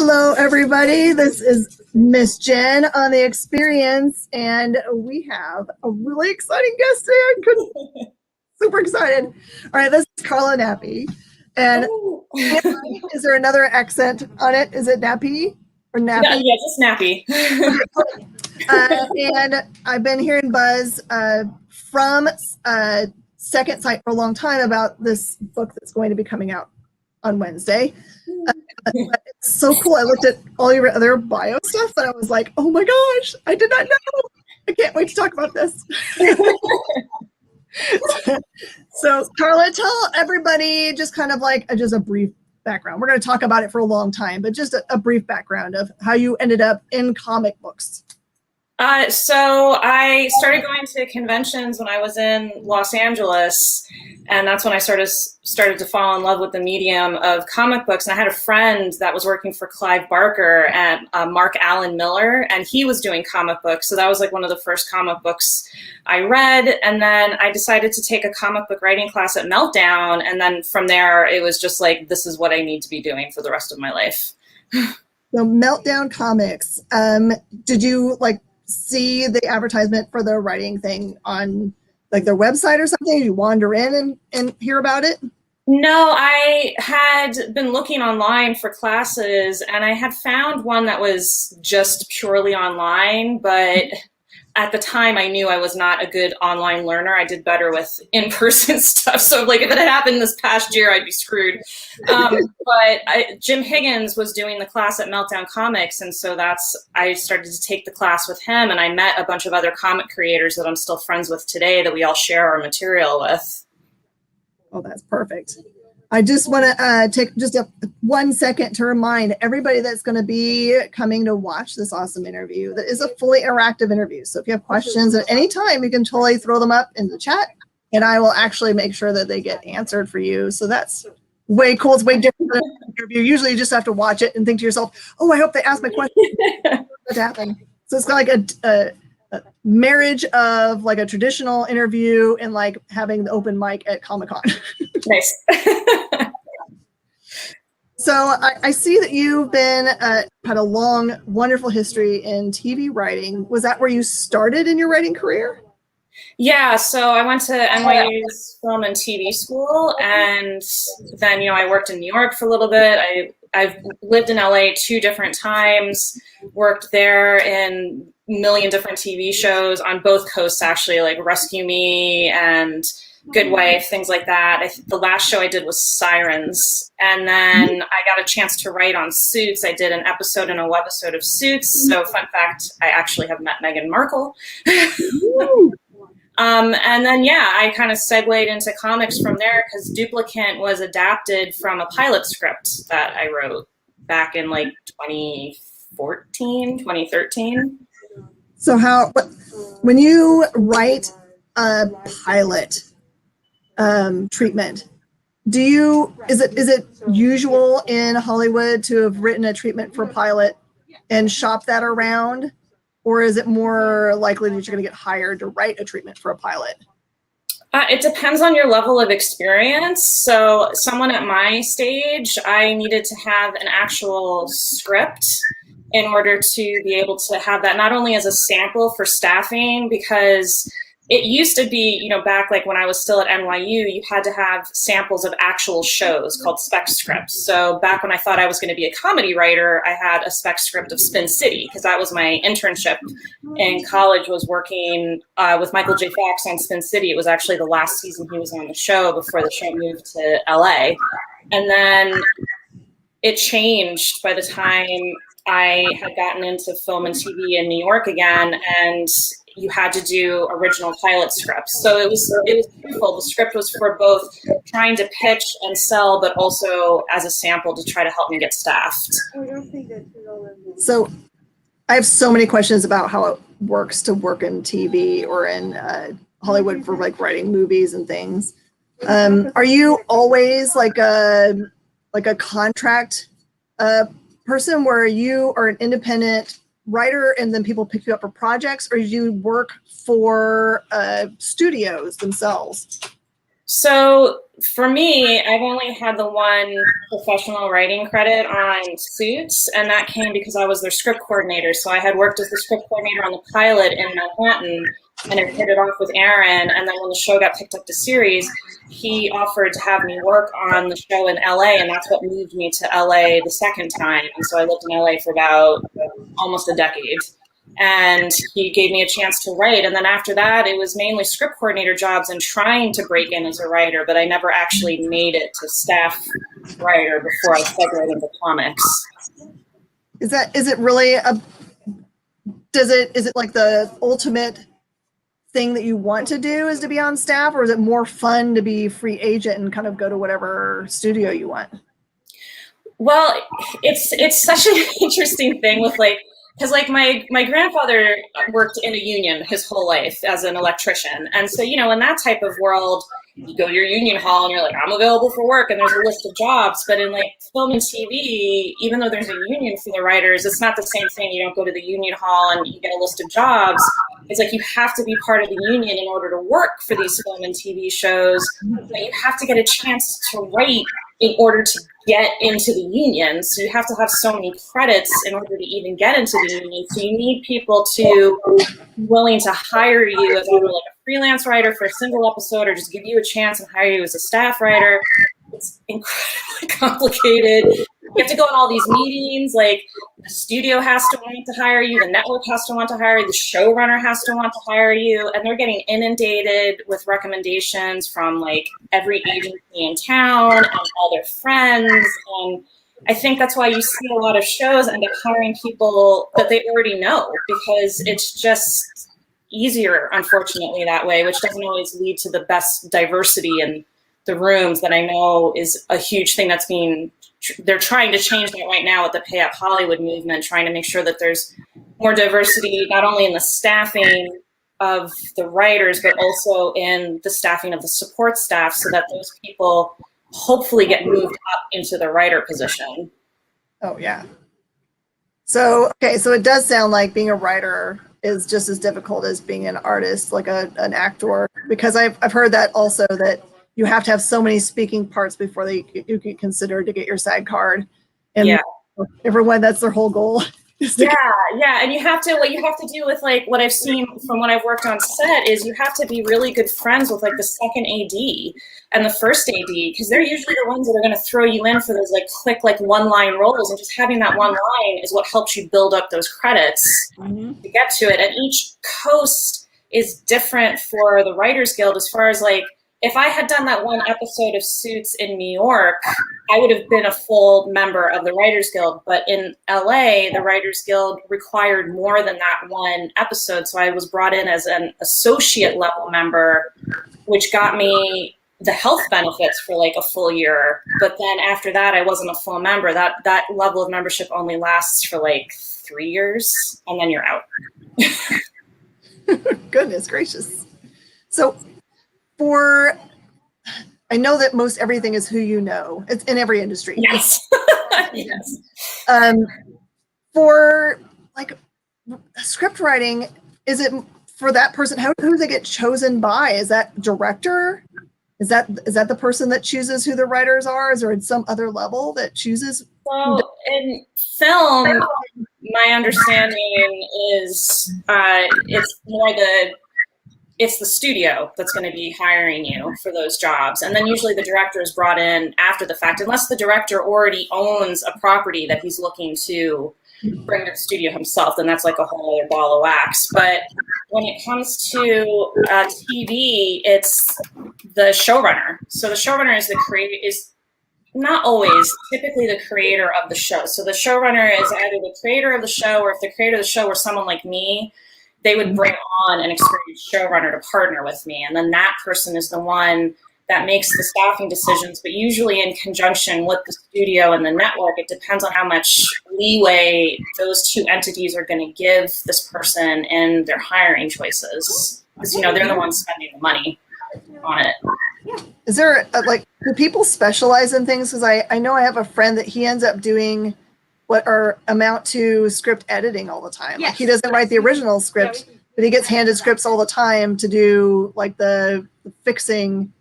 Hello, everybody. This is Miss Jen on The Experience, and we have a really exciting guest today. Super excited. All right, this is Karla Nappi. And is there another accent on it? Is it Nappi or Nappy? Yeah, just Nappy. And I've been hearing buzz from Second Sight for a long time about this book that's going to be coming out on Wednesday. It's so cool. I looked at all your other bio stuff and I was like, oh my gosh, I did not know. I can't wait to talk about this. So Karla, tell everybody just kind of like just a brief background. We're going to talk about it for a long time, but just a brief background of how you ended up in comic books. So I started going to conventions when I was in Los Angeles, and that's when I started to fall in love with the medium of comic books. And I had a friend that was working for Clive Barker and Mark Allen Miller, and he was doing comic books. So that was like one of the first comic books I read. And then I decided to take a comic book writing class at Meltdown. And then from there, it was just like, this is what I need to be doing for the rest of my life. So Meltdown Comics, did you like see the advertisement for the writing thing on like their website or something? Did you wander in and hear about it? No, I had been looking online for classes and I had found one that was just purely online, but at the time I knew I was not a good online learner. I did better with in-person stuff. So like if it had happened this past year, I'd be screwed. But Jim Higgins was doing the class at Meltdown Comics. And so I started to take the class with him, and I met a bunch of other comic creators that I'm still friends with today that we all share our material with. Oh, that's perfect. I just want to take just 1 second to remind everybody that's going to be coming to watch this awesome interview that is a fully interactive interview. So if you have questions at any time, you can totally throw them up in the chat and I will actually make sure that they get answered for you. So that's way cool. It's way different than an interview. Usually you just have to watch it and think to yourself, oh, I hope they ask my question. What's happening? So it's kind of like a marriage of like a traditional interview and like having the open mic at Comic-Con. Nice. So I see that you've been had a long, wonderful history in TV writing. Was that where you started in your writing career? Yeah, so I went to NYU's film and TV school, and then, I worked in New York for a little bit. I've lived in LA 2 different times, worked there in a million different TV shows on both coasts, actually, like Rescue Me and Good Wife, things like that. The last show I did was Sirens. And then I got a chance to write on Suits. I did an episode and a webisode of Suits. So fun fact, I actually have met Meghan Markle. And then, I kind of segued into comics from there because Duplicant was adapted from a pilot script that I wrote back in like 2014, 2013. So when you write a pilot treatment, is it usual in Hollywood to have written a treatment for a pilot and shop that around? Or is it more likely that you're going to get hired to write a treatment for a pilot? It depends on your level of experience. So someone at my stage, I needed to have an actual script in order to be able to have that not only as a sample for staffing, because it used to be, back like when I was still at NYU, you had to have samples of actual shows called spec scripts. So back when I thought I was going to be a comedy writer, I had a spec script of Spin City because that was my internship in college, was working with Michael J. Fox on Spin City. It was actually the last season he was on the show before the show moved to LA. And then it changed by the time I had gotten into film and TV in New York again, and you had to do original pilot scripts. So it was beautiful. The script was for both trying to pitch and sell, but also as a sample to try to help me get staffed. So I have so many questions about how it works to work in TV or in Hollywood for like writing movies and things. Are you always like a contract person where you are an independent writer and then people pick you up for projects, or do you work for studios themselves? So For me, I've only had the one professional writing credit on Suits, and that came because I was their script coordinator. So I had worked as the script coordinator on the pilot in Manhattan, and I hit it off with Aaron. And then when the show got picked up to series, he offered to have me work on the show in LA, and that's what moved me to LA the second time. And so I lived in LA for about almost a decade. And he gave me a chance to write. And then after that, it was mainly script coordinator jobs and trying to break in as a writer, but I never actually made it to staff writer before I segued into comics. Is it really is it like the ultimate thing that you want to do is to be on staff, or is it more fun to be free agent and kind of go to whatever studio you want? Well, it's such an interesting thing with because my grandfather worked in a union his whole life as an electrician. And so, in that type of world, you go to your union hall and you're like, I'm available for work, and there's a list of jobs. But in film and TV, even though there's a union for the writers, it's not the same thing. You don't go to the union hall and you get a list of jobs. It's like you have to be part of the union in order to work for these film and TV shows. But you have to get a chance to write in order to get into the union. So you have to have so many credits in order to even get into the union. So you need people to be willing to hire you as either like a freelance writer for a single episode, or just give you a chance and hire you as a staff writer. It's incredibly complicated. You have to go on all these meetings. Like, the studio has to want to hire you, the network has to want to hire you, the showrunner has to want to hire you, and they're getting inundated with recommendations from every agency in town and all their friends. And I think that's why you see a lot of shows end up hiring people that they already know, because it's just easier, unfortunately, that way, which doesn't always lead to the best diversity in the rooms that I know is a huge thing that's they're trying to change that right now with the Pay Up Hollywood movement, trying to make sure that there's more diversity, not only in the staffing of the writers, but also in the staffing of the support staff, so that those people hopefully get moved up into the writer position. Oh, yeah. So it does sound like being a writer is just as difficult as being an artist, like an actor, because I've heard that also, that you have to have so many speaking parts before you get considered to get your SAG card. And everyone, that's their whole goal. And you have to, what you have to do with what I've seen from when I've worked on set is you have to be really good friends with the second AD and the first AD, because they're usually the ones that are going to throw you in for those quick one-line roles, and just having that one line is what helps you build up those credits to get to it. And each coast is different for the Writers Guild, as far as if I had done that one episode of Suits in New York, I would have been a full member of the Writers Guild. But in LA, the Writers Guild required more than that one episode. So I was brought in as an associate level member, which got me the health benefits for a full year. But then after that, I wasn't a full member. That level of membership only lasts for 3 years, and then you're out. Goodness gracious. So I know that most everything is who you know. It's in every industry. Yes. Yes. For script writing, is it for that person? Who do they get chosen by? Is that director? Is that the person that chooses who the writers are? Is there some other level that chooses? Well, in film, my understanding is it's the studio that's going to be hiring you for those jobs. And then usually the director is brought in after the fact, unless the director already owns a property that he's looking to bring to the studio himself, then that's a whole other ball of wax. But when it comes to TV, it's the showrunner. So the showrunner is not always, typically the creator of the show. So the showrunner is either the creator of the show, or if the creator of the show were someone like me, they would bring on an experienced showrunner to partner with me. And then that person is the one that makes the staffing decisions, but usually in conjunction with the studio and the network. It depends on how much leeway those two entities are going to give this person in their hiring choices. Because, they're the ones spending the money on it. Is there, do people specialize in things? Because I know I have a friend that he ends up doing what amount to script editing all the time. Yes. He doesn't write the original script, but he gets handed scripts all the time to do the fixing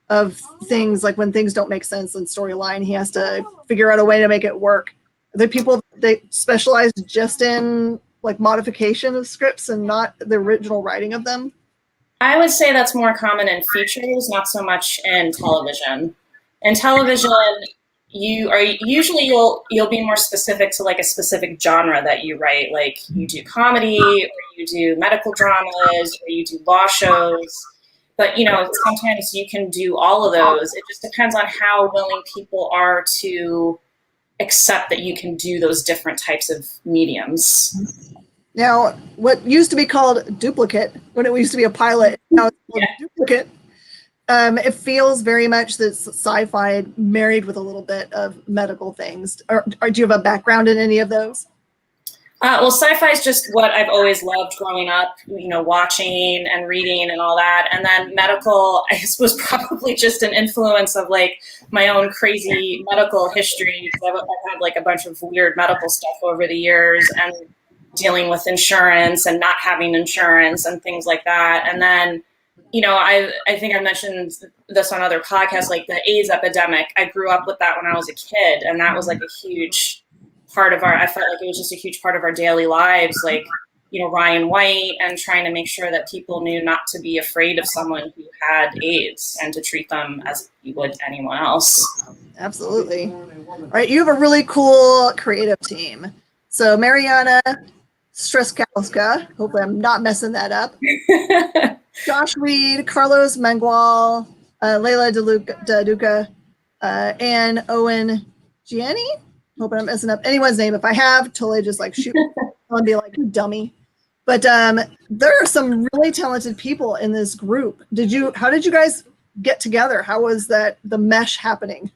of things, like when things don't make sense in storyline, he has to figure out a way to make it work. The people, they specialize just in like modification of scripts and not the original writing of them. I would say that's more common in features, not so much in television. In television, you'll be more specific to like a specific genre that you write. Like you do comedy, or you do medical dramas, or you do law shows. But sometimes you can do all of those. It just depends on how willing people are to accept that you can do those different types of mediums. Now, what used to be called Duplicate, when it used to be a pilot, now it's called Duplicate. It feels very much that sci-fi married with a little bit of medical things. Or do you have a background in any of those? Well, sci-fi is just what I've always loved growing up, watching and reading and all that. And then medical, I guess, was probably just an influence of like my own crazy medical history. I've had like a bunch of weird medical stuff over the years, and dealing with insurance and not having insurance and things like that. And then, I think I mentioned this on other podcasts, like the AIDS epidemic. I grew up with that when I was a kid, and that was like a huge part of I felt like it was just a huge part of our daily lives, like, Ryan White, and trying to make sure that people knew not to be afraid of someone who had AIDS and to treat them as you would anyone else. Absolutely. All right. You have a really cool creative team. So Mariana Streskowska, hopefully I'm not messing that up. Josh Reed, Carlos Mangual, Leila DeLuca, and Owen Gianni. Hoping I'm messing up anyone's name. If I have, totally just like shoot and be like dummy. But there are some really talented people in this group. How did you guys get together? How was the mesh happening?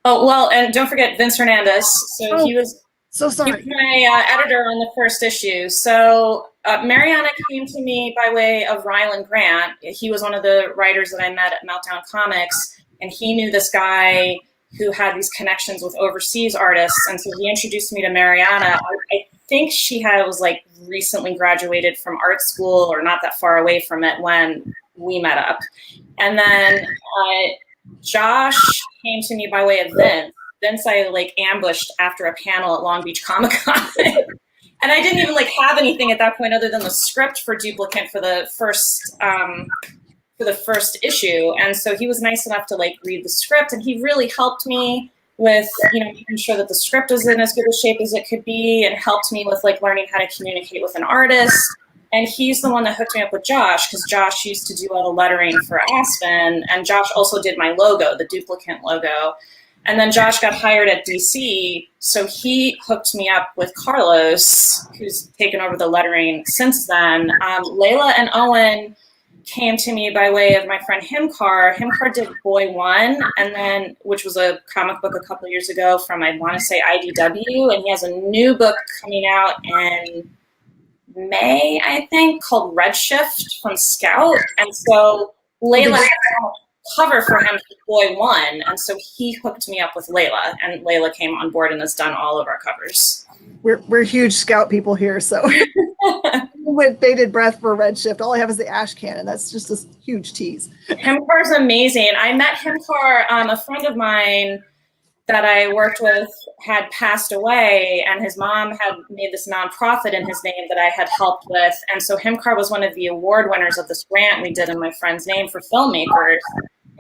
Oh, well, and don't forget Vince Hernandez. So he was so sorry. He was my editor on the first issue. So Mariana came to me by way of Rylan Grant. He was one of the writers that I met at Meltdown Comics, and he knew this guy who had these connections with overseas artists. And so he introduced me to Mariana. I think she was like recently graduated from art school or not that far away from it when we met up. And then Josh came to me by way of Vince. Vince I like ambushed after a panel at Long Beach Comic Con. And I didn't even like have anything at that point other than the script for Duplicant for the first issue. And so he was nice enough to like read the script, and he really helped me with, making sure that the script was in as good a shape as it could be, and helped me with like learning how to communicate with an artist. And he's the one that hooked me up with Josh, because Josh used to do all the lettering for Aspen, and Josh also did my logo, the Duplicant logo. And then Josh got hired at DC, so he hooked me up with Carlos, who's taken over the lettering since then. Layla and Owen came to me by way of my friend Himkar. Himkar did Boy One, and then, which was a comic book a couple years ago from, I want to say, IDW, and he has a new book coming out in May, I think, called Redshift from Scout. And so Layla had a cover for him for Boy One, and so he hooked me up with Layla, and Layla came on board and has done all of our covers. We're huge Scout people here, so with Bated Breath for Redshift, all I have is the ash can, and that's just a huge tease. Himkar's amazing. I met Himkar, a friend of mine that I worked with had passed away, and his mom had made this nonprofit in his name that I had helped with. And so Himkar was one of the award winners of this grant we did in my friend's name for filmmakers.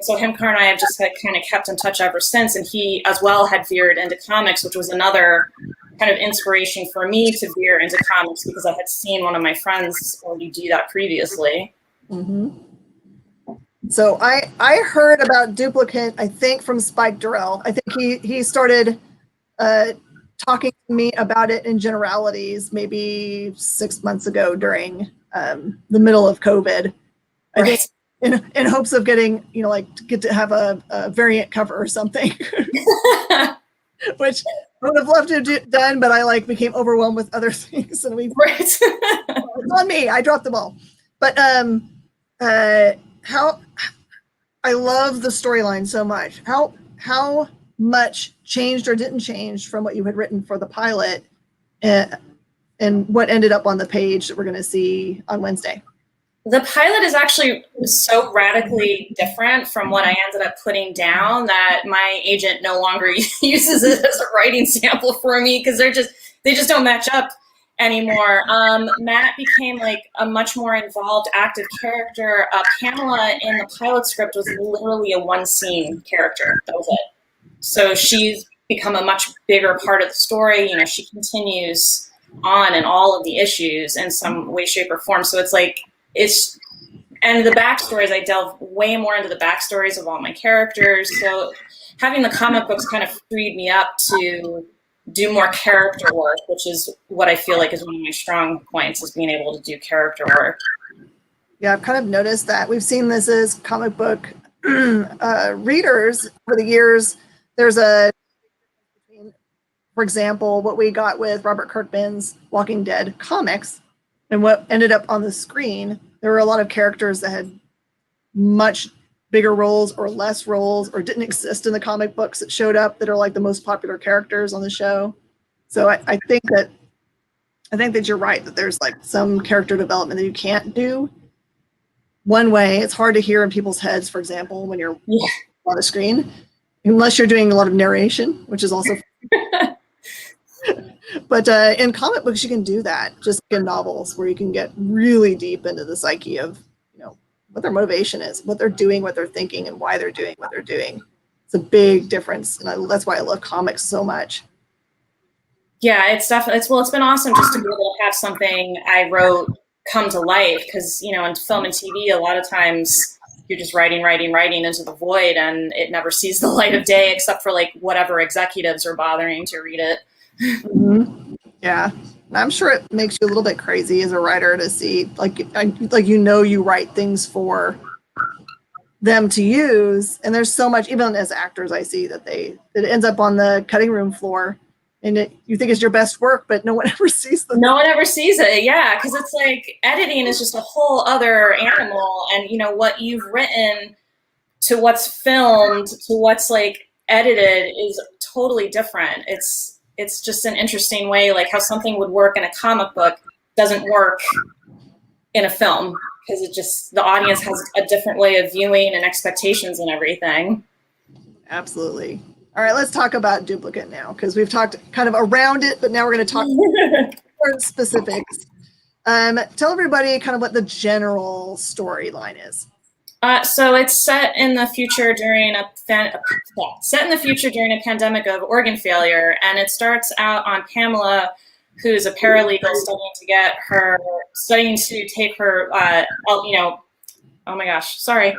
So Himkar and I have just kind of kept in touch ever since. And he as well had veered into comics, which was another kind of inspiration for me to veer into comics, because I had seen one of my friends already do that previously. Mm-hmm. So I heard about Duplicant, I think, from Spike Durrell. I think he started talking to me about it in generalities maybe 6 months ago during the middle of COVID. I think in hopes of getting, like to get to have a variant cover or something, which I would have loved to have done, but I became overwhelmed with other things, and it's on me. I dropped the ball. But how I love the storyline so much. How much changed or didn't change from what you had written for the pilot, and what ended up on the page that we're going to see on Wednesday? The pilot is actually so radically different from what I ended up putting down that my agent no longer uses it as a writing sample for me because they just don't match up anymore. Matt became like a much more involved, active character. Pamela in the pilot script was literally a one scene character. That was it. So she's become a much bigger part of the story. You know, she continues on in all of the issues in some way, shape, or form. So it's like, and the backstories, I delve way more into the backstories of all my characters. So having the comic books kind of freed me up to do more character work, which is what I feel like is one of my strong points, is being able to do character work. Yeah, I've kind of noticed that. We've seen this as comic book readers over the years. There's for example, what we got with Robert Kirkman's Walking Dead comics and what ended up on the screen. There were a lot of characters that had much bigger roles or less roles or didn't exist in the comic books that showed up that are like the most popular characters on the show. So I think that you're right, that there's like some character development that you can't do one way. It's hard to hear in people's heads, for example, when you're on the screen, unless you're doing a lot of narration, which is also but in comic books, you can do that, just in novels where you can get really deep into the psyche of, you know, what their motivation is, what they're doing, what they're thinking, and why they're doing what they're doing. It's a big difference. And that's why I love comics so much. Yeah, it's definitely, it's been awesome just to be able to have something I wrote come to life. Because, you know, in film and TV, a lot of times you're just writing into the void and it never sees the light of day except for like whatever executives are bothering to read it. Mm-hmm. Yeah, I'm sure it makes you a little bit crazy as a writer to see, like you write things for them to use, and there's so much. Even as actors, I see that it ends up on the cutting room floor, and you think it's your best work, but no one ever sees them. No one ever sees it, yeah, because it's like editing is just a whole other animal, and you know what you've written to what's filmed to what's like edited is totally different. It's just an interesting way, like how something would work in a comic book doesn't work in a film because the audience has a different way of viewing and expectations and everything. Absolutely. All right, let's talk about Duplicant now, because we've talked kind of around it, but now we're going to talk more specifics. Tell everybody kind of what the general storyline is. So it's set in the future during a pandemic of organ failure, and it starts out on Pamela, who's a paralegal studying to take her. Oh my gosh, sorry,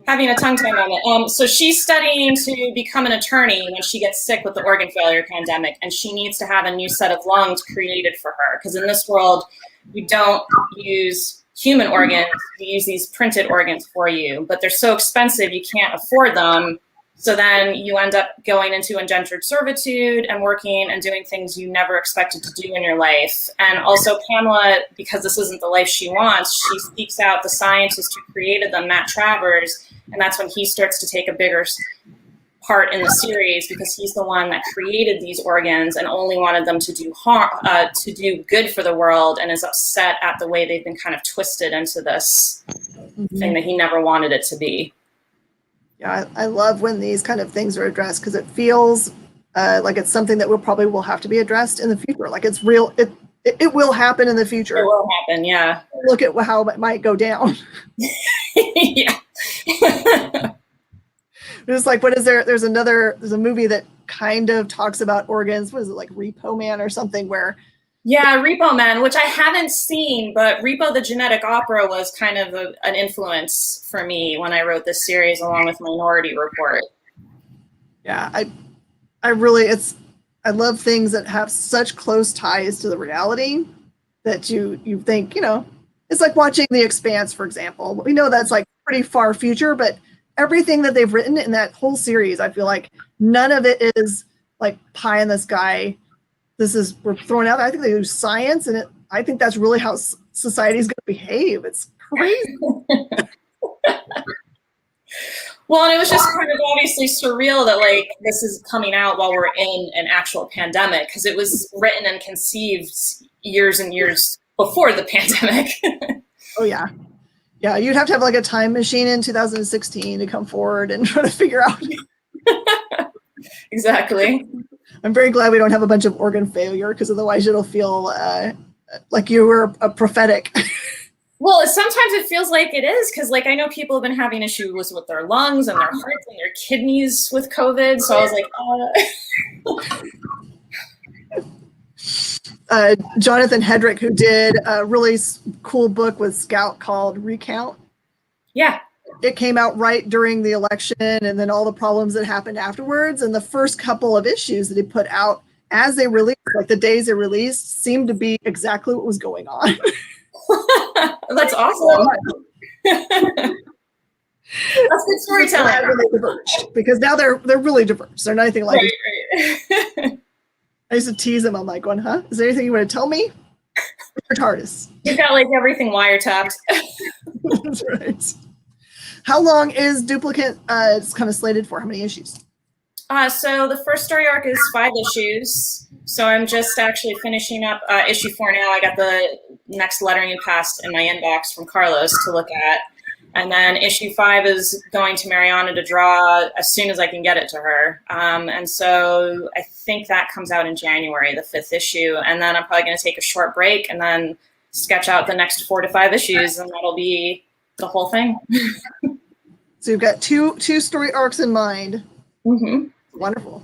having a tongue tie moment. So she's studying to become an attorney when she gets sick with the organ failure pandemic, and she needs to have a new set of lungs created for her because in this world we don't use human organs, we use these printed organs for you, but they're so expensive you can't afford them. So then you end up going into indentured servitude and working and doing things you never expected to do in your life. And also Pamela, because this isn't the life she wants, she seeks out the scientist who created them, Matt Travers, and that's when he starts to take a bigger part in the series because he's the one that created these organs and only wanted them to do harm, to do good for the world, and is upset at the way they've been kind of twisted into this thing that he never wanted it to be. Yeah, I love when these kind of things are addressed because it feels like it's something that will have to be addressed in the future. Like it's real. It will happen in the future. It will happen, yeah. Look at how it might go down. Yeah. It's like, what is there? There's a movie that kind of talks about organs. What is it, like Repo Man or something where? Yeah, Repo Man, which I haven't sreally, but Repo the Genetic Opera was kind of an influence for me when I wrote this series along with Minority Report. Yeah, I love things that have such close ties to the reality that you think, it's like watching The Expanse, for example. We know that's like pretty far future, but everything that they've written in that whole series, I feel like none of it is like pie in the sky. We're throwing out. I think they use science, and I think that's really how society is going to behave. It's crazy. Well, and it was just kind of obviously surreal that like this is coming out while we're in an actual pandemic because it was written and conceived years and years before the pandemic. Oh yeah. Yeah, you'd have to have like a time machine in 2016 to come forward and try to figure out. Exactly. I'm very glad we don't have a bunch of organ failure because otherwise it'll feel like you were a prophetic. Well, sometimes it feels like it is because, like, I know people have been having issues with their lungs and their hearts and their kidneys with COVID. So I was like, Jonathan Hedrick, who did a really cool book with Scout called Recount. yeah. It came out right during the election and then all the problems that happened afterwards. And the first couple of issues that he put out as they released, like the days they released, seemed to be exactly what was going on. That's awesome. That's good storytelling. Because now they're really diverse. They're not anything like right. I used to tease them. I'm like, going, huh? Is there anything you want to tell me? Your TARDIS. You've got like everything wiretapped. That's right. How long is Duplicant? It's kind of slated for. How many issues? So the first story arc is 5 issues. So I'm just actually finishing up issue 4 now. I got the next lettering passed in my inbox from Carlos to look at. And then issue 5 is going to Mariana to draw as soon as I can get it to her. And so I think that comes out in January, the 5th issue. And then I'm probably going to take a short break and then sketch out the next 4 to 5 issues, and that'll be the whole thing. So you've got two story arcs in mind. Mm-hmm. Wonderful.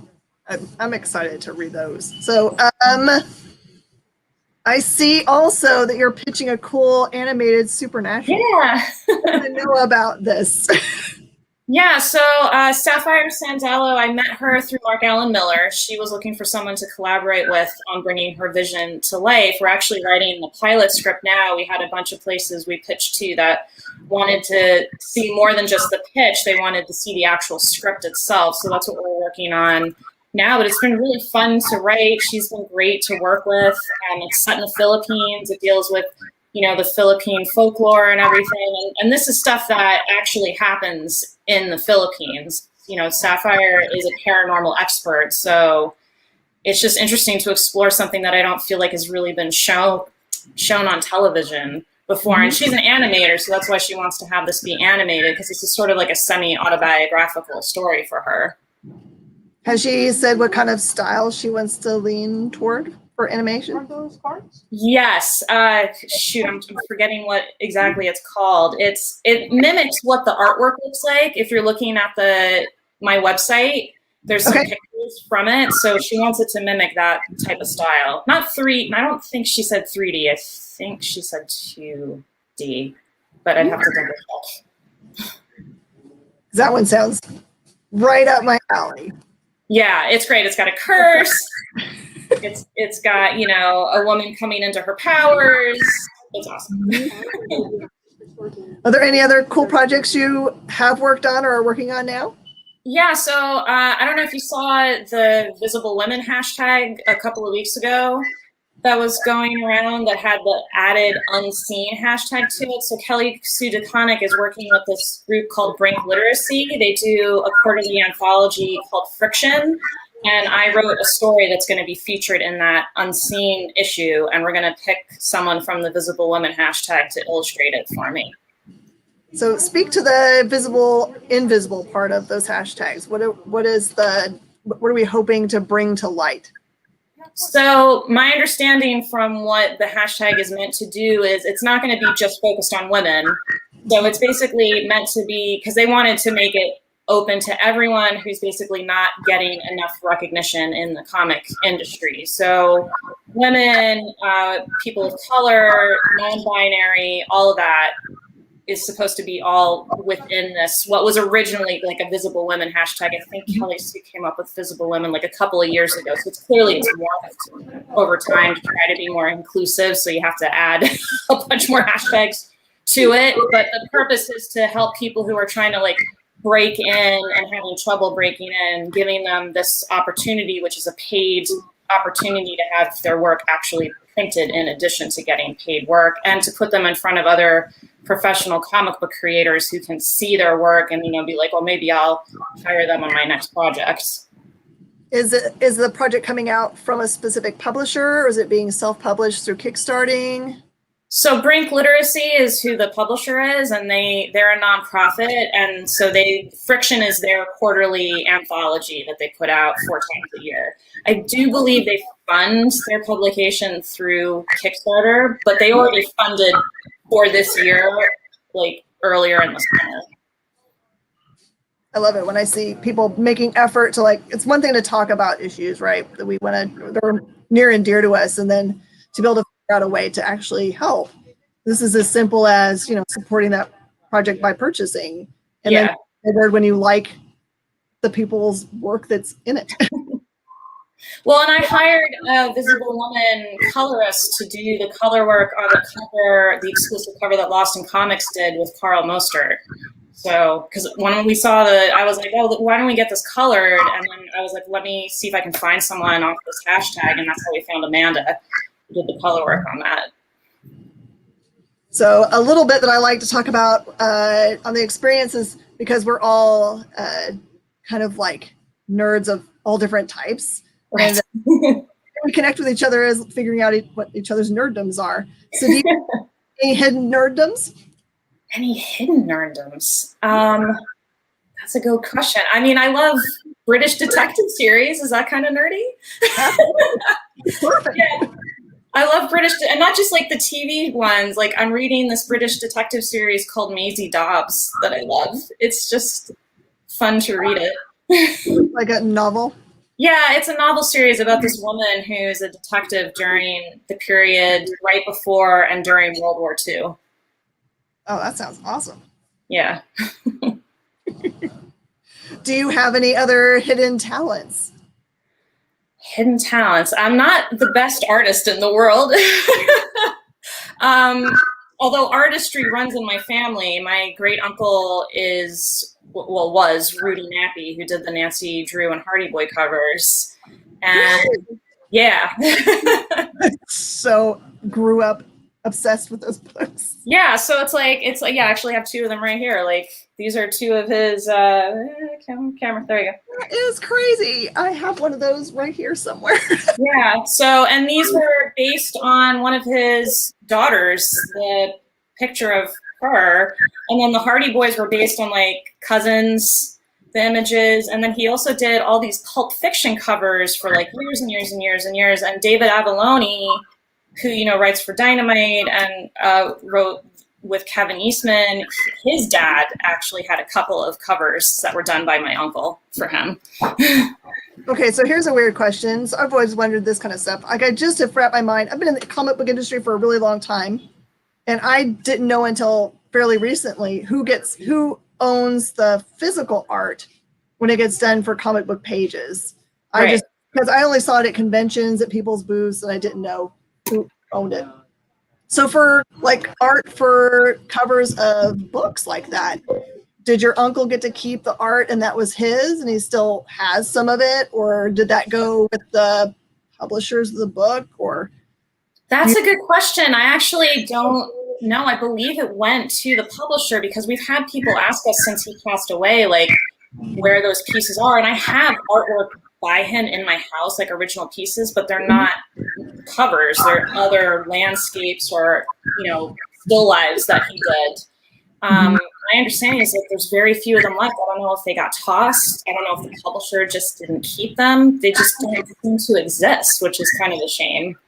I'm excited to read those. So I see also that you're pitching a cool animated Supernatural. Yeah. I know about this. Yeah, so Sapphire Sandello, I met her through Mark Allen Miller. She was looking for someone to collaborate with on bringing her vision to life. We're actually writing the pilot script now. We had a bunch of places we pitched to that wanted to see more than just the pitch. They wanted to see the actual script itself. So that's what we're working on now. But it's been really fun to write. She's been great to work with. It's set in the Philippines. It deals with the Philippine folklore and everything. And this is stuff that actually happens in the Philippines. Sapphire is a paranormal expert. So it's just interesting to explore something that I don't feel like has really been shown on television before. Mm-hmm. And she's an animator, so that's why she wants to have this be animated, because this is sort of like a semi-autobiographical story for her. Has she said what kind of style she wants to lean toward for animation? Are those cards? Yes. Shoot, I'm forgetting what exactly it's called. It mimics what the artwork looks like. If you're looking at my website, there's some pictures from it. So she wants it to mimic that type of style. Not 3D. I don't think she said 3D. I think she said 2D, but I'd have to double check. That one sounds right up my alley. Yeah, it's great. It's got a curse. It's got, a woman coming into her powers. It's awesome. Are there any other cool projects you have worked on or are working on now? Yeah, so I don't know if you saw the Visible Women hashtag a couple of weeks ago that was going around that had the added unseen hashtag to it. So Kelly Sue DeConnick is working with this group called Brink Literacy. They do a quarterly anthology called Friction. And I wrote a story that's going to be featured in that unseen issue. And we're going to pick someone from the Visible Women hashtag to illustrate it for me. So speak to the visible, invisible part of those hashtags. What are we hoping to bring to light? So my understanding from what the hashtag is meant to do is it's not going to be just focused on women. So it's basically meant to be, because they wanted to make it open to everyone who's basically not getting enough recognition in the comic industry. So women, people of color, non-binary, all of that is supposed to be all within this, what was originally like a Visible Women hashtag. I think Kelly Sue came up with Visible Women like a couple of years ago. So it's morphed over time to try to be more inclusive. So you have to add a bunch more hashtags to it. But the purpose is to help people who are trying to break in and having trouble breaking in, giving them this opportunity, which is a paid opportunity to have their work actually printed in addition to getting paid work, and to put them in front of other professional comic book creators who can see their work and be like, well, maybe I'll hire them on my next project. Is the project coming out from a specific publisher, or is it being self-published through Kickstarting? So Brink Literacy is who the publisher is, and they're a nonprofit, and so Friction is their quarterly anthology that they put out 4 times a year. I do believe they fund their publication through Kickstarter, but they already funded for this year, like earlier in the summer. I love it when I see people making effort to, like, it's one thing to talk about issues, right, that we want to, they're near and dear to us, and then to be able to figure out a way to actually help. This is as simple as, supporting that project by purchasing, and then when you like the people's work that's in it. Well, and I hired a Visible Woman colorist to do the color work on the cover, the exclusive cover that Lost in Comics did with Carl Mostert. So, because when we saw I was like, oh, why don't we get this colored? And then I was like, let me see if I can find someone off this hashtag, and that's how we found Amanda, who did the color work on that. So a little bit that I like to talk about on the experiences, because we're all kind of like nerds of all different types. Right. And we connect with each other as figuring out what each other's nerddoms are. So do you have any hidden nerddoms? Any hidden nerddoms? That's a good question. I mean, I love British detective series. Is that kind of nerdy? Perfect. Yeah. I love British, and not just like the TV ones. Like, I'm reading this British detective series called Maisie Dobbs that I love. It's just fun to read it. Like a novel? Yeah, it's a novel series about this woman who's a detective during the period right before and during World War II. Oh, that sounds awesome. Yeah. Do you have any other hidden talents? Hidden talents. I'm not the best artist in the world. Although artistry runs in my family, my great uncle was Rudy Nappi, who did the Nancy Drew and Hardy Boy covers. And yeah. So grew up obsessed with those books. Yeah, so it's like I actually have 2 of them right here. Like, these are 2 of his camera. There you go. That is crazy. I have one of those right here somewhere. Yeah. So, and these were based on one of his daughters, the picture of her, and then the Hardy Boys were based on like cousins, the images, and then he also did all these Pulp Fiction covers for like years and years and years and years. And David Avalone, who writes for Dynamite and wrote with Kevin Eastman, his dad actually had a couple of covers that were done by my uncle for him. Okay, so here's a weird question. So I've always wondered this kind of stuff. Like, I just have wrapped my mind. I've been in the comic book industry for a really long time, and I didn't know until fairly recently who owns the physical art when it gets done for comic book pages. Right. Because I only saw it at conventions, at people's booths, and I didn't know who owned it. So for like art for covers of books like that, did your uncle get to keep the art and that was his and he still has some of it, or did that go with the publishers of the book? Or that's a good question. I actually don't know. I believe it went to the publisher, because we've had people ask us since he passed away, like, where those pieces are. And I have artwork by him in my house, like original pieces, but they're not covers. They're other landscapes or, still lives that he did. My understanding is that there's very few of them left. I don't know if they got tossed. I don't know if the publisher just didn't keep them. They just don't seem to exist, which is kind of a shame.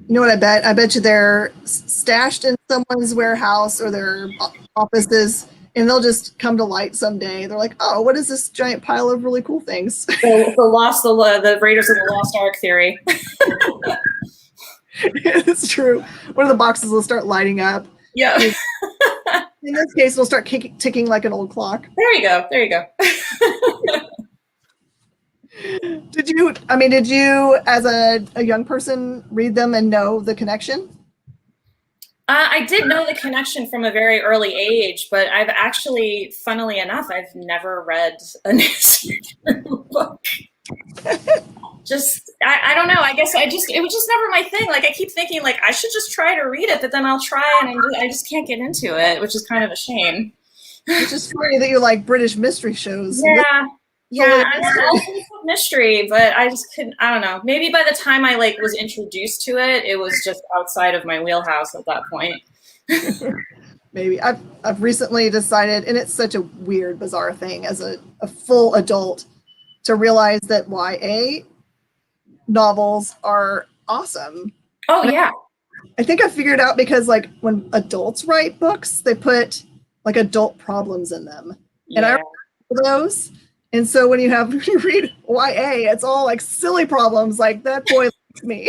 You know what I bet? I bet you they're stashed in someone's warehouse or their offices, and they'll just come to light someday. They're like, oh, what is this giant pile of really cool things? The Raiders of the Lost Ark theory. It's true. One of the boxes will start lighting up. Yeah. In this case, it'll start ticking like an old clock. There you go. Did you, as a young person, read them and know the connection? I did know the connection from a very early age, but I've actually, funnily enough, I've never read a Nancy Drew book. I don't know. I guess it was just never my thing. Like, I keep thinking, like, I should just try to read it, but then I'll try and I just can't get into it, which is kind of a shame. Which is funny that you like British mystery shows. Yeah. Yeah, I also love mystery, but I just couldn't. I don't know. Maybe by the time I like was introduced to it, it was just outside of my wheelhouse at that point. Maybe I've recently decided, and it's such a weird, bizarre thing as a full adult to realize that YA novels are awesome. Oh yeah. I think I figured out because like when adults write books, they put like adult problems in them. And I Yeah. remember those. And so when you read YA, it's all like silly problems like that boy likes me.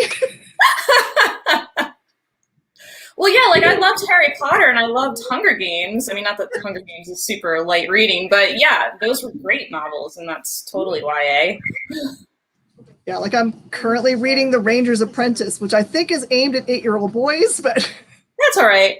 Well, yeah, like I loved Harry Potter and I loved Hunger Games. I mean, not that Hunger Games is super light reading, but yeah, those were great novels, and that's totally YA. Yeah, like I'm currently reading The Ranger's Apprentice, which I think is aimed at 8-year-old boys, but that's all right.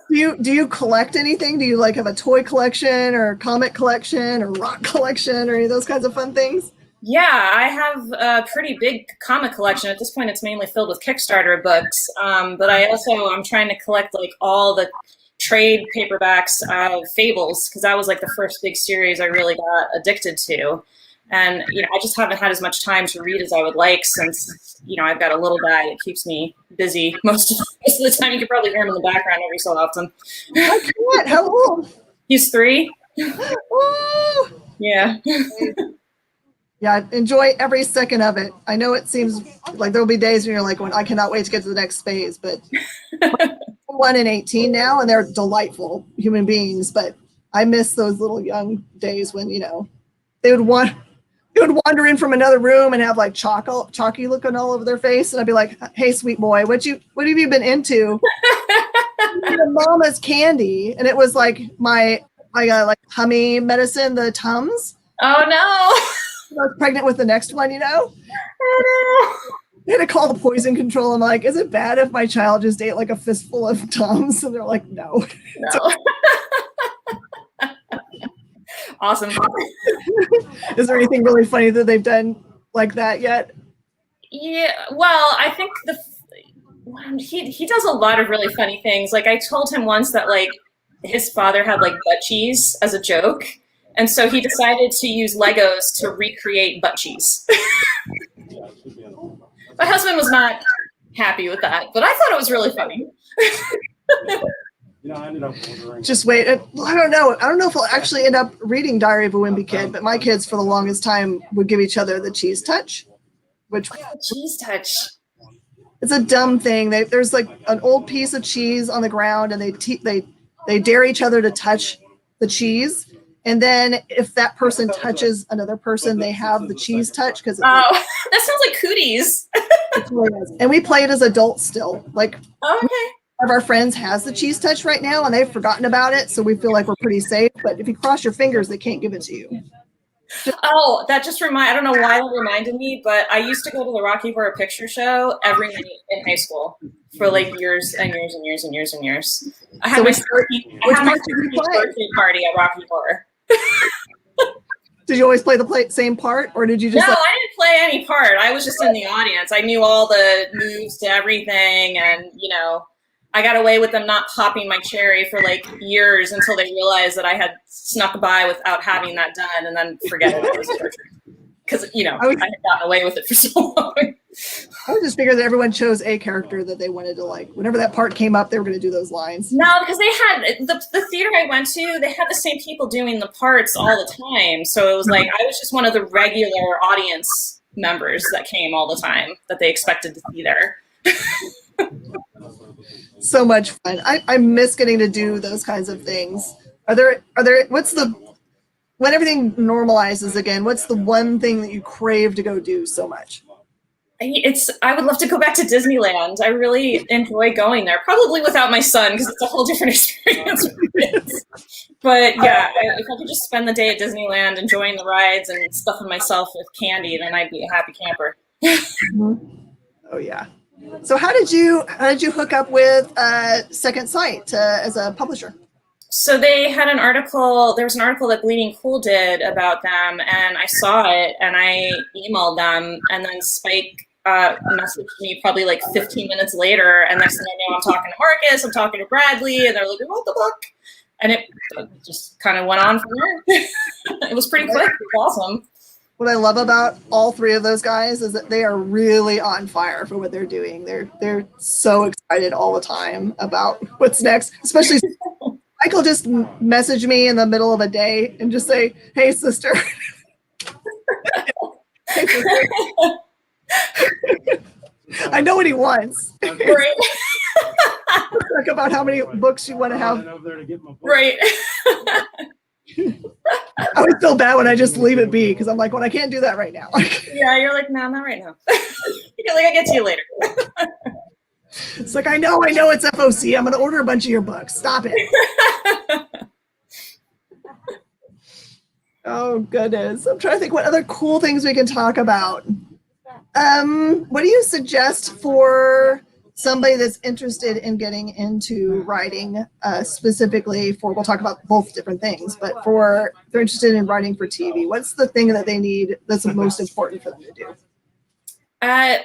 Do you collect anything? Do you like have a toy collection or comic collection or rock collection or any of those kinds of fun things? Yeah, I have a pretty big comic collection. At this point, it's mainly filled with Kickstarter books. But I'm trying to collect like all the trade paperbacks of Fables, because that was like the first big series I really got addicted to. And, I just haven't had as much time to read as I would like since, I've got a little guy that keeps me busy most of the time. You can probably hear him in the background every so often. I can't. How old? He's 3. Oh. Yeah. Yeah, I enjoy every second of it. I know it seems like there'll be days when you're like, I cannot wait to get to the next phase, but 1 and 18 now, and they're delightful human beings. But I miss those little young days when, they would wander in from another room and have like chalky looking all over their face. And I'd be like, hey, sweet boy, what have you been into? Mama's candy. And it was like I got like tummy medicine, the Tums. Oh no. I was pregnant with the next one, Oh, no. They had to call the poison control. I'm like, is it bad if my child just ate like a fistful of Tums? And they're like, no. Awesome. Is there anything really funny that they've done like that yet? Yeah, well, I think he does a lot of really funny things. Like I told him once that like his father had like butt cheese as a joke. And so he decided to use Legos to recreate butt cheese. My husband was not happy with that, but I thought it was really funny. I ended up ordering. Just wait. I don't know. I don't know if I'll actually end up reading Diary of a Wimpy Kid, but my kids for the longest time would give each other the cheese touch, which cheese touch. It's a dumb thing. There's like an old piece of cheese on the ground, and they dare each other to touch the cheese. And then if that person touches another person, they have the cheese touch because that sounds like cooties. And we play it as adults still. Like, okay. One of our friends has the cheese touch right now, and they've forgotten about it, so we feel like we're pretty safe. But if you cross your fingers, they can't give it to you. Oh, that just I don't know why that reminded me, but I used to go to the Rocky Horror Picture Show every night in high school for like years and years and years and years and years. I had my birthday party at Rocky Horror. Did you always play the same part, or did you just? No, I didn't play any part. I was just in the audience. I knew all the moves to everything, and I got away with them not popping my cherry for like years until they realized that I had snuck by without having that done, and then forget it. Because I had gotten away with it for so long. I would just figure that everyone chose a character that they wanted to like. Whenever that part came up, they were going to do those lines. No, because they had the theater I went to. They had the same people doing the parts all the time, so it was like I was just one of the regular audience members that came all the time that they expected to be there. So much fun. I miss getting to do those kinds of things. When everything normalizes again, what's the one thing that you crave to go do so much? I would love to go back to Disneyland. I really enjoy going there, probably without my son because it's a whole different experience. But yeah, if I could just spend the day at Disneyland enjoying the rides and stuffing myself with candy, then I'd be a happy camper. Oh yeah. So how did you hook up with Second Sight as a publisher? So they had an article. There was an article that Bleeding Cool did about them, and I saw it, and I emailed them, and then Spike messaged me probably like 15 minutes later, and next thing I know, I'm talking to Marcus, I'm talking to Bradley, and they're like, "We wrote the book," And it just kind of went on from there. It was pretty quick. It was awesome. What I love about all three of those guys is that they are really on fire for what they're doing. They're so excited all the time about what's next. Especially Michael just message me in the middle of a day and just say, "Hey, sister." Hey, sister. I know what he wants. Right. Talk about how many books you want to have. Right. I always feel bad when I just leave it be because I'm like, well, I can't do that right now. Yeah, you're like, no, not right now. You're like, I'll get to you later. It's like, I know it's FOC. I'm going to order a bunch of your books. Stop it. Oh, goodness. I'm trying to think what other cool things we can talk about. What do you suggest for somebody that's interested in getting into writing, specifically for, we'll talk about both different things, but for, if they're interested in writing for TV, what's the thing that they need that's the most important for them to do?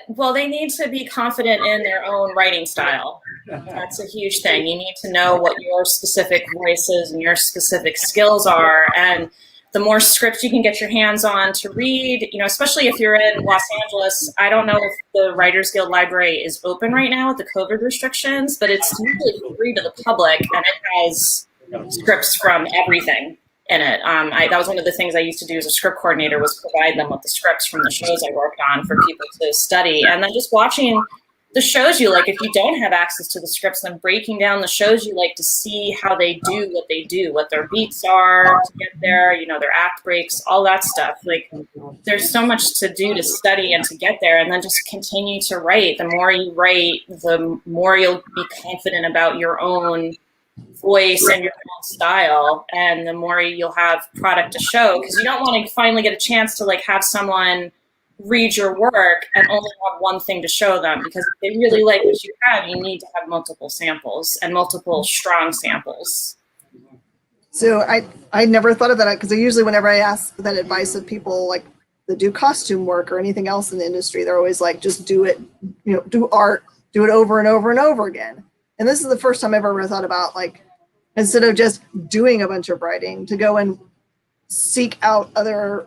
Well, they need to be confident in their own writing style. That's a huge thing. You need to know what your specific voices and your specific skills are. And the more scripts you can get your hands on to read, especially if you're in Los Angeles. I don't know if the Writers Guild Library is open right now with the COVID restrictions, but it's usually free to the public, and it has scripts from everything in it. That was one of the things I used to do as a script coordinator, was provide them with the scripts from the shows I worked on for people to study. And then just watching the shows you like, if you don't have access to the scripts, then breaking down the shows you like to see how they do, what their beats are to get there, their act breaks, all that stuff. Like, there's so much to do to study and to get there, and then just continue to write. The more you write, the more you'll be confident about your own voice and your own style, and the more you'll have product to show, because you don't want to finally get a chance to like have someone read your work and only have one thing to show them, because if they really like what you have, you need to have multiple samples and multiple strong samples. So I never thought of that, because usually whenever I ask that advice of people like that do costume work or anything else in the industry, they're always like, just do it, do art, do it over and over and over again. And this is the first time I've ever thought about, like, instead of just doing a bunch of writing, to go and seek out other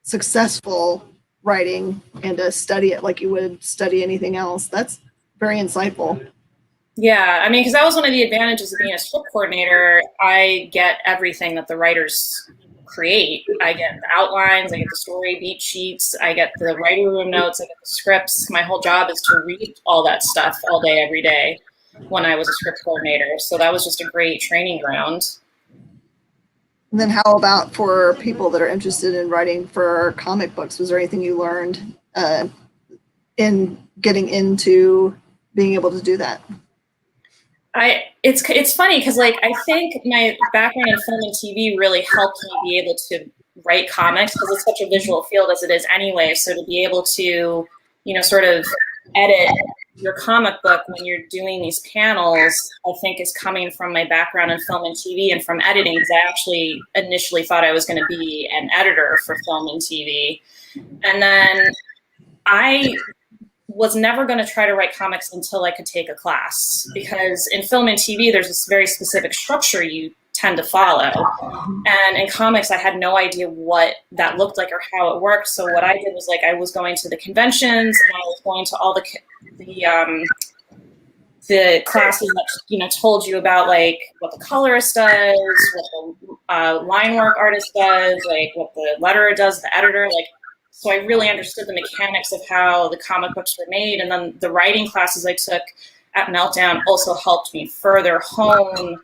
successful writing and to study it like you would study anything else. That's very insightful. Yeah, I mean, because that was one of the advantages of being a script coordinator. I get everything that the writers create. I get the outlines, I get the story beat sheets, I get the writing room notes, I get the scripts. My whole job is to read all that stuff all day, every day when I was a script coordinator. So that was just a great training ground. And then how about for people that are interested in writing for comic books? Was there anything you learned in getting into being able to do that? It's funny because, like, I think my background in film and TV really helped me be able to write comics, because it's such a visual field as it is anyway. So to be able to, sort of edit your comic book when you're doing these panels, I think is coming from my background in film and TV and from editing, because I actually initially thought I was going to be an editor for film and TV. And then I was never going to try to write comics until I could take a class, because in film and TV, there's this very specific structure you tend to follow. And in comics, I had no idea what that looked like or how it worked. So what I did was, like, I was going to the conventions and I was going to all the classes that, told you about, like, what the colorist does, what the line work artist does, like what the letterer does, the editor, like, so I really understood the mechanics of how the comic books were made. And then the writing classes I took at Meltdown also helped me further hone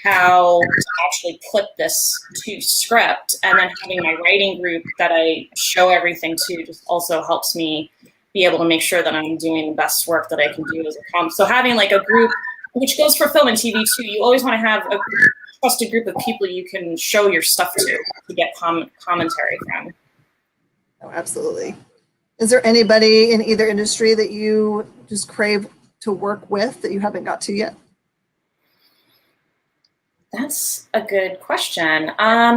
how to actually put this to script. And then having my writing group that I show everything to just also helps me be able to make sure that I'm doing the best work that I can do as a comic. So having like a group, which goes for film and TV too, you always want to have a trusted group of people you can show your stuff to get commentary from. Oh, absolutely. Is there anybody in either industry that you just crave to work with that you haven't got to yet? That's a good question. I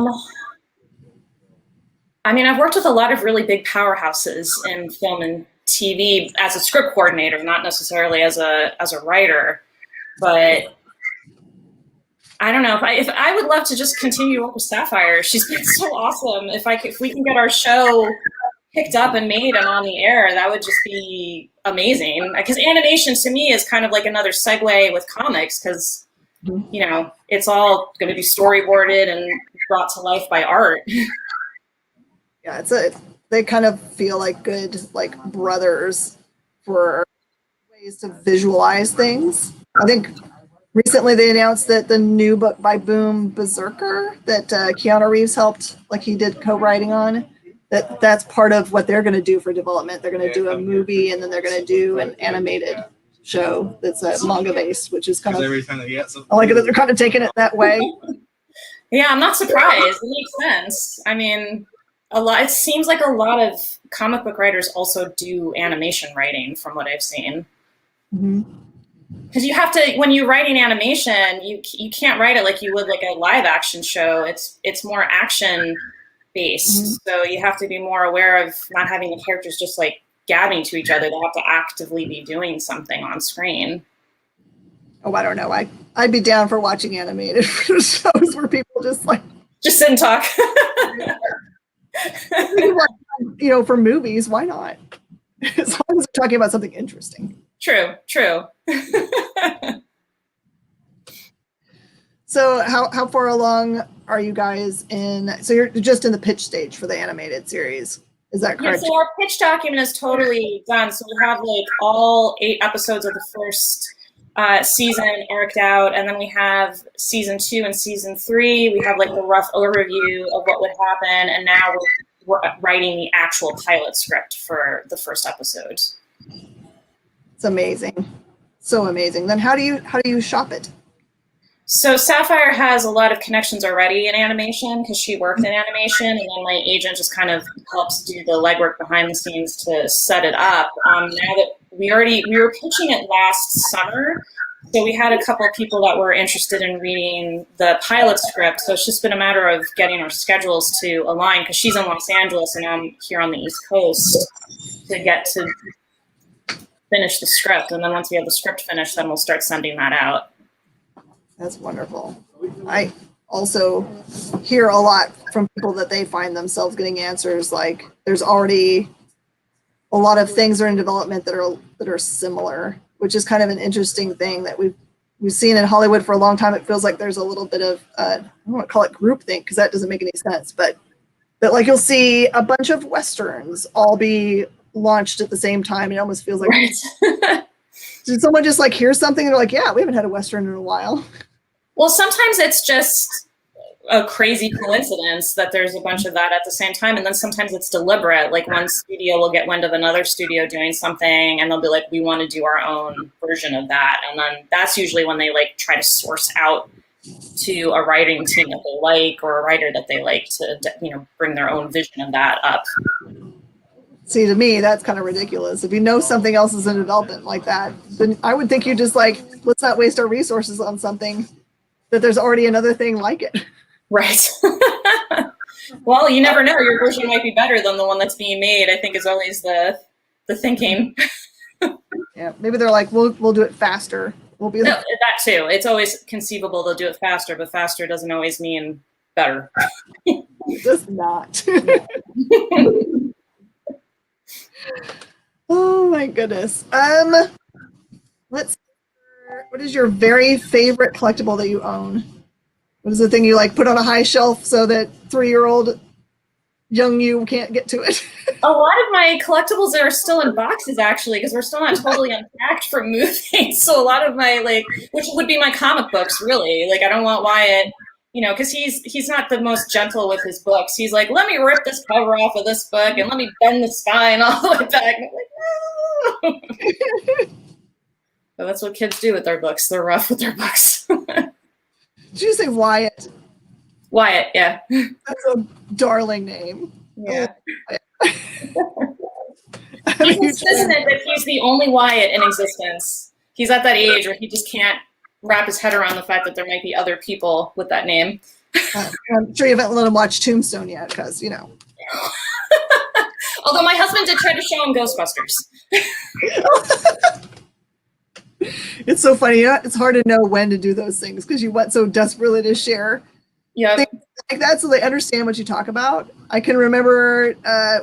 mean, I've worked with a lot of really big powerhouses in film and TV as a script coordinator, not necessarily as a writer, but I don't know if I would love to just continue to work with Sapphire. She's been so awesome. If we can get our show picked up and made and on the air, that would just be amazing. Because animation to me is kind of like another segue with comics, because you know it's all going to be storyboarded and brought to life by art. Yeah, they kind of feel like good like brothers for ways to visualize things. I think recently they announced that the new book by Boom Berserker that Keanu Reeves helped, like he did co-writing on, that's part of what they're going to do for development. They're going to do a movie, and then they're going to do an animated show that's manga based, which is kind of, I like it that they're kind of taking it that way. Yeah, I'm not surprised. It makes sense. I mean, it seems like a lot of comic book writers also do animation writing, from what I've seen. Because you have to, when you're writing animation, you can't write it like you would like a live action show. It's more action based, so you have to be more aware of not having the characters just like gabbing to each other. They have to actively be doing something on screen. Oh, I don't know. I'd be down for watching animated shows where people just sit and talk. You know, for movies, why not? As long as they're talking about something interesting. True. So how far along are you guys in? So you're just in the pitch stage for the animated series. Is that correct? Yeah, so our pitch document is totally done. So we have like all 8 episodes of the first season arced out, and then we have season 2 and season 3. We have like the rough overview of what would happen, and now we're writing the actual pilot script for the first episode. It's amazing, so amazing. Then how do you shop it? So Sapphire has a lot of connections already in animation because she worked in animation, and then my agent just kind of helps do the legwork behind the scenes to set it up. Now that we were pitching it last summer, so we had a couple of people that were interested in reading the pilot script. So it's just been a matter of getting our schedules to align, because she's in Los Angeles and I'm here on the East Coast, to get to finish the script. And then once we have the script finished, then we'll start sending that out. That's wonderful. I also hear a lot from people that they find themselves getting answers like there's already a lot of things are in development that are similar, which is kind of an interesting thing that we've seen in Hollywood for a long time. It feels like there's a little bit of I don't want to call it groupthink because that doesn't make any sense, but that like you'll see a bunch of Westerns all be launched at the same time. It almost feels like Right. Did someone just like hear something and they're like, yeah, we haven't had a Western in a while. Well, sometimes it's just a crazy coincidence that there's a bunch of that at the same time. And then sometimes it's deliberate. Like one studio will get wind of another studio doing something and they'll be like, we want to do our own version of that. And then that's usually when they like try to source out to a writing team that they like, or a writer that they like, to, you know, bring their own vision of that up. See, to me, that's kind of ridiculous. If you know something else is in development like that, then I would think you just like, let's not waste our resources on something that there's already another thing like it. Right. Well, you never know. Your version might be better than the one that's being made, I think is always the thinking. Yeah, maybe they're like, we'll do it faster. We'll be No, that too. It's always conceivable they'll do it faster, but faster doesn't always mean better. It does not. Oh my goodness. Let's see. What is your very favorite collectible that you own? What is the thing you like put on a high shelf so that 3-year-old young you can't get to it? A lot of my collectibles are still in boxes, actually, because we're still not totally unpacked from moving. So a lot of my, like, which would be my comic books, really. Like, I don't want Wyatt, you know, because he's not the most gentle with his books. He's like, let me rip this cover off of this book and let me bend the spine all the way back. And I'm like, no. So that's what kids do with their books. They're rough with their books. Did you say Wyatt? Wyatt, yeah. That's a darling name. Yeah. He's insistent that he's the only Wyatt in existence. He's at that age where he just can't wrap his head around the fact that there might be other people with that name. I'm sure you haven't let him watch Tombstone yet, because, you know. Although my husband did try to show him Ghostbusters. It's so funny. It's hard to know when to do those things because you want so desperately to share Yep. things like that so they understand what you talk about. I can remember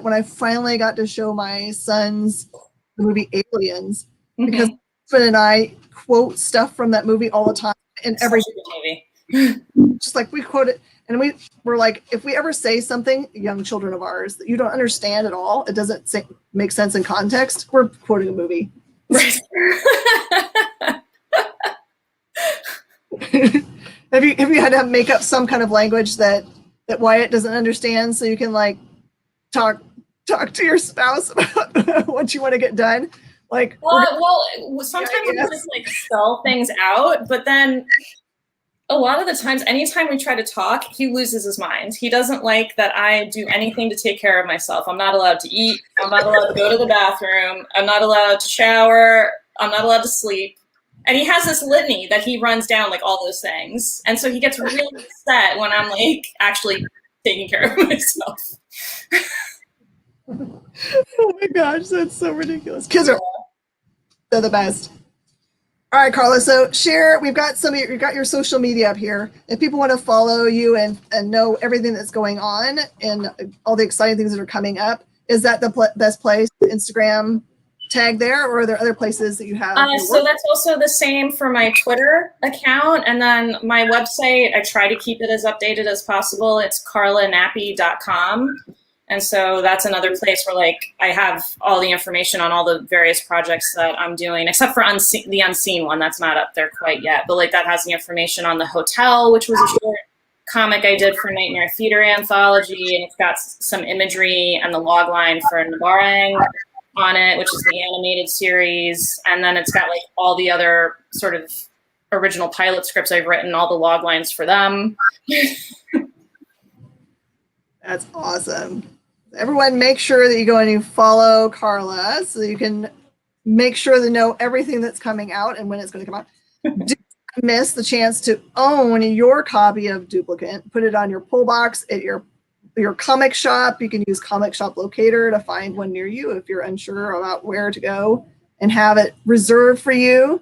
when I finally got to show my sons the movie Aliens because my husband and I quote stuff from that movie all the time in every movie. Just like we quote it, and we're like, if we ever say something, young children of ours, that you don't understand at all, it doesn't make sense in context, we're quoting a movie. Right. Have you had to make up some kind of language that Wyatt doesn't understand so you can like talk to your spouse about what you want to get done? Like, well, sometimes we just like spell things out, but then a lot of the times, anytime we try to talk, he loses his mind. He doesn't like that I do anything to take care of myself. I'm not allowed to eat. I'm not allowed to go to the bathroom. I'm not allowed to shower. I'm not allowed to sleep. And he has this litany that he runs down, like all those things. And so he gets really upset when I'm like actually taking care of myself. Oh my gosh, that's so ridiculous. Kids are they're the best. All right, Karla. So share. We've got your social media up here. If people want to follow you and know everything that's going on and all the exciting things that are coming up, is that the best place? Instagram tag there, or are there other places that you have? So that's also the same for my Twitter account, and then my website. I try to keep it as updated as possible. It's karlanappi.com. And so that's another place where like I have all the information on all the various projects that I'm doing, except for the Unseen one. That's not up there quite yet. But like that has the information on The Hotel, which was a short comic I did for Nightmare Theater Anthology. And it's got some imagery and the log line for Nabarang on it, which is the animated series. And then it's got like all the other sort of original pilot scripts I've written, all the log lines for them. That's awesome. Everyone make sure that you go and you follow Karla so you can make sure to know everything that's coming out and when it's going to come out. Do not miss the chance to own your copy of Duplicant. Put it on your pull box at your comic shop. You can use Comic Shop Locator to find one near you if you're unsure about where to go and have it reserved for you.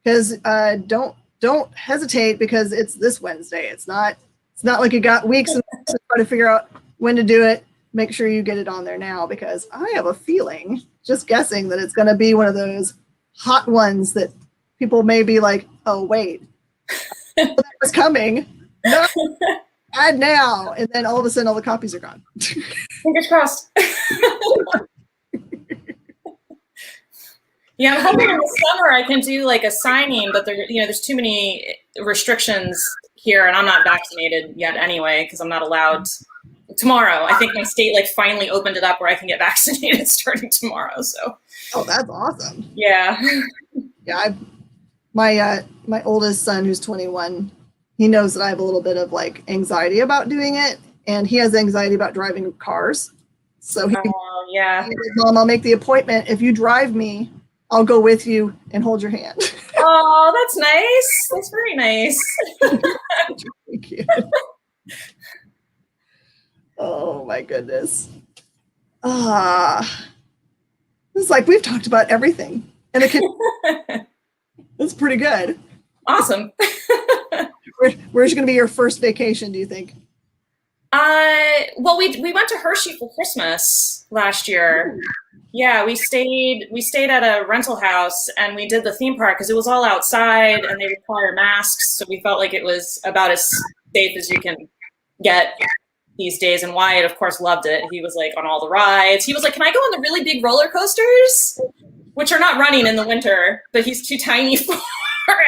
Because don't hesitate because it's this Wednesday. It's not like you got weeks to try to figure out when to do it. Make sure you get it on there now because I have a feeling, just guessing, that it's going to be one of those hot ones that people may be like, oh, wait, that was coming. No, add now. And then all of a sudden, all the copies are gone. Fingers crossed. Yeah, I'm hoping in the summer I can do like a signing, but there's too many restrictions here, and I'm not vaccinated yet anyway because I'm not allowed. Tomorrow, I think my state like finally opened it up where I can get vaccinated starting tomorrow. So, oh, that's awesome. Yeah, yeah. My oldest son, who's 21, he knows that I have a little bit of like anxiety about doing it, and he has anxiety about driving cars. So yeah, Mom, I'll make the appointment. If you drive me, I'll go with you and hold your hand. Oh, that's nice. That's very nice. Thank you. Oh my goodness. It's like we've talked about everything. And it's pretty good. Awesome. Where's going to be your first vacation, do you think? Well, we went to Hershey for Christmas last year. Yeah, we stayed at a rental house and we did the theme park because it was all outside and they require masks. So we felt like it was about as safe as you can get these days. And Wyatt, of course, loved it. He was like on all the rides. He was like, can I go on the really big roller coasters? Which are not running in the winter, but he's too tiny for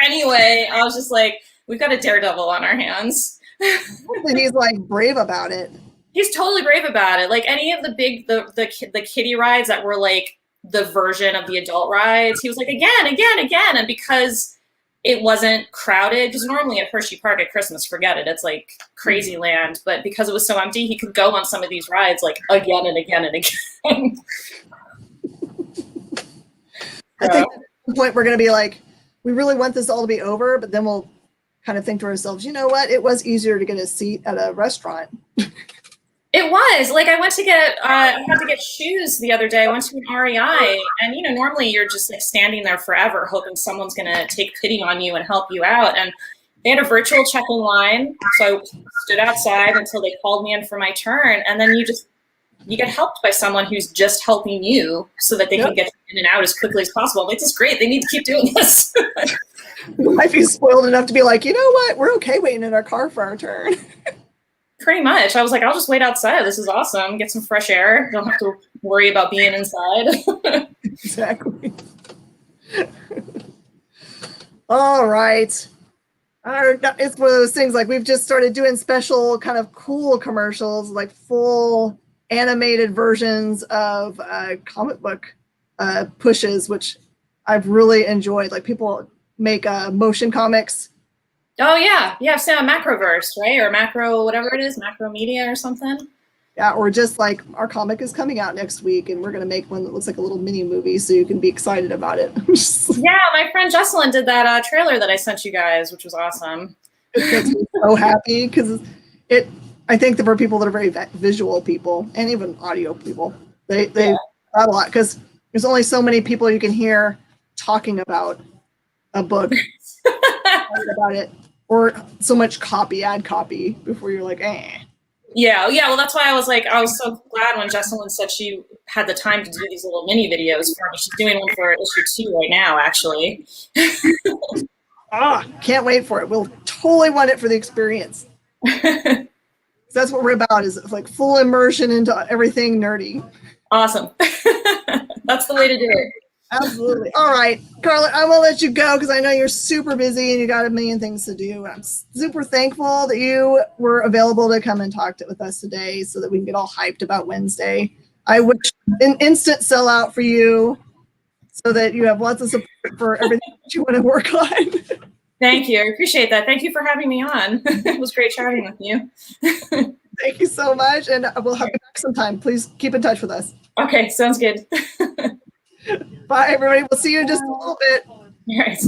anyway. I was just like, we've got a daredevil on our hands. And he's like brave about it. He's totally brave about it. Like any of the big, the kiddie rides that were like the version of the adult rides, he was like, again. And because it wasn't crowded, because normally at Hershey Park at Christmas, forget it, it's like crazy land. But because it was so empty, he could go on some of these rides like again and again and again. I think at some point we're going to be like, we really want this all to be over, but then we'll kind of think to ourselves, you know what? It was easier to get a seat at a restaurant. It was like I went to get I had to get shoes the other day. I went to an REI, and normally you're just like standing there forever hoping someone's gonna take pity on you and help you out. And they had a virtual check-in line, so I stood outside until they called me in for my turn, and then you get helped by someone who's just helping you so that they can get in and out as quickly as possible. Like, this is great. They need to keep doing this. Might be spoiled enough to be like, you know what? We're okay waiting in our car for our turn. Pretty much. I was like, I'll just wait outside. This is awesome. Get some fresh air. Don't have to worry about being inside. Exactly. All right. It's one of those things, like we've just started doing special kind of cool commercials, like full animated versions of comic book pushes, which I've really enjoyed. Like people make motion comics. Oh, yeah. Yeah, I've seen a Macroverse, right? Or Macro, whatever it is, Macro Media or something. Yeah, or just like our comic is coming out next week and we're going to make one that looks like a little mini movie so you can be excited about it. Yeah, my friend Jesselyn did that trailer that I sent you guys, which was awesome. It makes me so happy because I think that for people that are very visual people and even audio people, they add a lot because there's only so many people you can hear talking about a book, about it, or so much ad copy before you're like, eh. Yeah, well, that's why I was so glad when Jesselyn said she had the time to do these little mini videos for me. She's doing one for issue 2 right now, actually. Can't wait for it. We'll totally want it for the experience. That's what we're about, is like full immersion into everything nerdy. Awesome. That's the way to do it. Absolutely. All right, Karla, I'm gonna let you go because I know you're super busy and you got a million things to do. I'm super thankful that you were available to come and talk with us today so that we can get all hyped about Wednesday. I wish an instant sellout for you so that you have lots of support for everything that you want to work on. Thank you. I appreciate that. Thank you for having me on. It was great chatting with you. Thank you so much, and we'll have you back sometime. Please keep in touch with us. Okay, sounds good. Bye, everybody. We'll see you in just a little bit. All right.